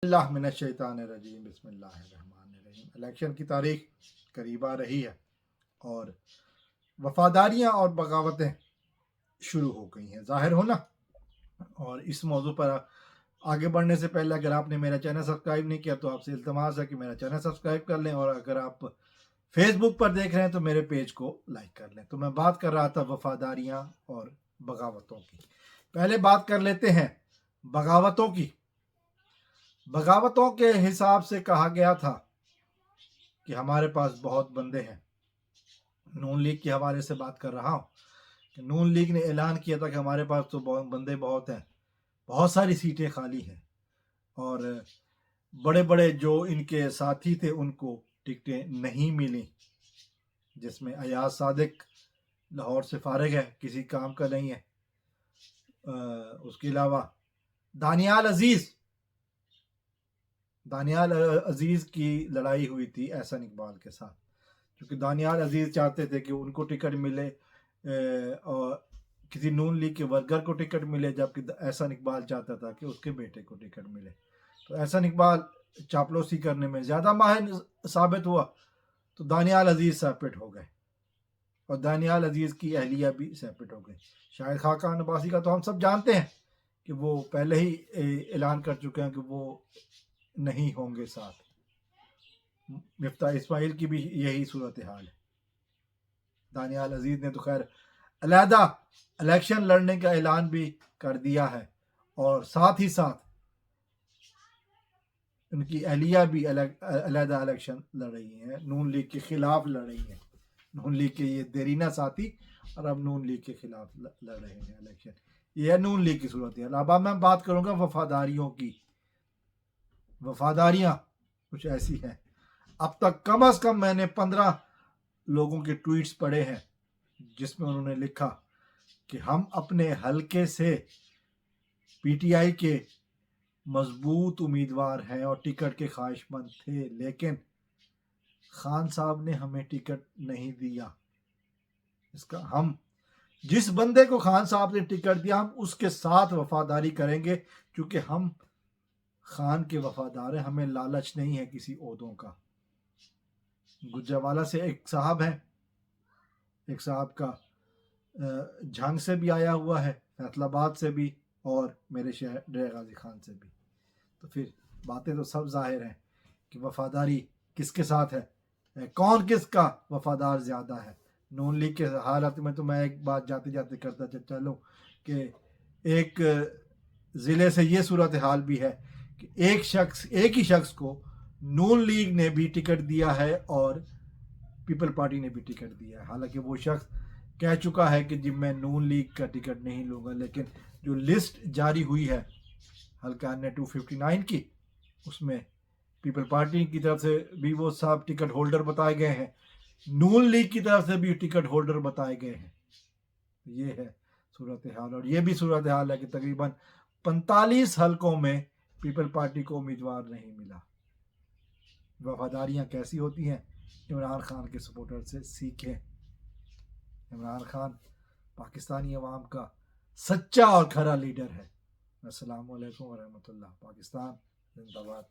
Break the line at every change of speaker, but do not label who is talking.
बिस्मिल्लाहिर्रहमानिर्रहीम बिस्मिल्लाहिर्रहमानिर्रहीम। इलेक्शन की तारीख करीब आ रही है और वफादारियाँ और बगावतें शुरू हो गई हैं, ज़ाहिर हो ना। और इस मौजू पर आगे बढ़ने से पहले अगर आपने मेरा चैनल सब्सक्राइब नहीं किया तो आपसे इल्तमास है कि मेरा चैनल सब्सक्राइब कर लें, और अगर आप फेसबुक पर देख रहे हैं तो मेरे पेज को लाइक कर लें। तो मैं बात कर रहा था वफादारियाँ और बगावतों की। पहले बात कर लेते हैं बगावतों की। बगावतों के हिसाब से कहा गया था कि हमारे पास बहुत बंदे हैं। नून लीग के हवाले से बात कर रहा हूँ कि नून लीग ने ऐलान किया था कि हमारे पास तो बंदे बहुत हैं, बहुत सारी सीटें खाली हैं, और बड़े बड़े जो इनके साथी थे उनको टिकटें नहीं मिली, जिसमें अयाज सादिक लाहौर से फारिग है, किसी काम का नहीं है। उसके अलावा दानियाल अजीज़ की लड़ाई हुई थी एहसन इकबाल के साथ, क्योंकि दानियाल अजीज़ चाहते थे कि उनको टिकट मिले और किसी नून लीग के वर्कर को टिकट मिले, जबकि एहसन इकबाल चाहता था कि उसके बेटे को टिकट मिले। तो एहसन इकबाल चापलूसी करने में ज़्यादा माहिर साबित हुआ, तो दानियाल अजीज़ सेपरेट हो गए, और दानियाल अजीज़ की अहलिया भी सेपरेट हो गई। शाहिद खाकान अब्बासी का तो हम सब जानते हैं कि वो पहले ही ऐलान कर चुके हैं कि वो नहीं होंगे साथ। मिफ्ता इस्माइल की भी यही सूरत हाल है। दानियाल अजीज़ ने तो खैर अलहदा इलेक्शन लड़ने का ऐलान भी कर दिया है, और साथ ही साथ उनकी अहलिया भी अलहदा इलेक्शन लड़ रही हैं, नून लीग के खिलाफ लड़ रही हैं। नून लीग के ये देरीना साथी और अब नून लीग के खिलाफ लड़ रहे हैं इलेक्शन। ये है नून लीग की सूरत हाल। अब मैं बात करूंगा वफादारियों की। वफादारियां कुछ ऐसी हैं, अब तक कम से कम मैंने 15 लोगों के ट्वीट्स पढ़े हैं जिसमें उन्होंने लिखा कि हम अपने हलके से पीटीआई के मजबूत उम्मीदवार हैं और टिकट के ख्वाहिशमंद थे, लेकिन खान साहब ने हमें टिकट नहीं दिया। इसका हम जिस बंदे को खान साहब ने टिकट दिया हम उसके साथ वफादारी करेंगे, क्योंकि हम खान के वफादार हैं, हमें लालच नहीं है किसी ओहदों का। गुजरावाला से एक साहब है, एक साहब का झंग से भी आया हुआ है, फैसलाबाद से भी, और मेरे शहर डेरा गाजी खान से भी। तो फिर बातें तो सब जाहिर हैं कि वफादारी किसके साथ है, कौन किसका वफादार ज़्यादा है। नून लीग के हालात में तो मैं एक बात जाते जाते करता चलूँ कि एक ज़िले से ये सूरत हाल भी है कि एक ही शख्स को नून लीग ने भी टिकट दिया है और पीपल पार्टी ने भी टिकट दिया है। हालांकि वो शख्स कह चुका है कि जी मैं नून लीग का टिकट नहीं लूँगा, लेकिन जो लिस्ट जारी हुई है हल्का ने 259 की, उसमें पीपल पार्टी की तरफ से भी वो साहब टिकट होल्डर बताए गए हैं, नून लीग की तरफ से भी टिकट होल्डर बताए गए हैं। ये है सूरत हाल। और ये भी सूरत हाल है कि तकरीबन 45 हलकों में पीपल पार्टी को उम्मीदवार नहीं मिला। वफादारियाँ कैसी होती हैं, इमरान खान के सपोर्टर से सीखें। इमरान खान पाकिस्तानी अवाम का सच्चा और खरा लीडर है। अस्सलाम वालेकुम वरहमतुल्लाह। पाकिस्तान जिंदाबाद।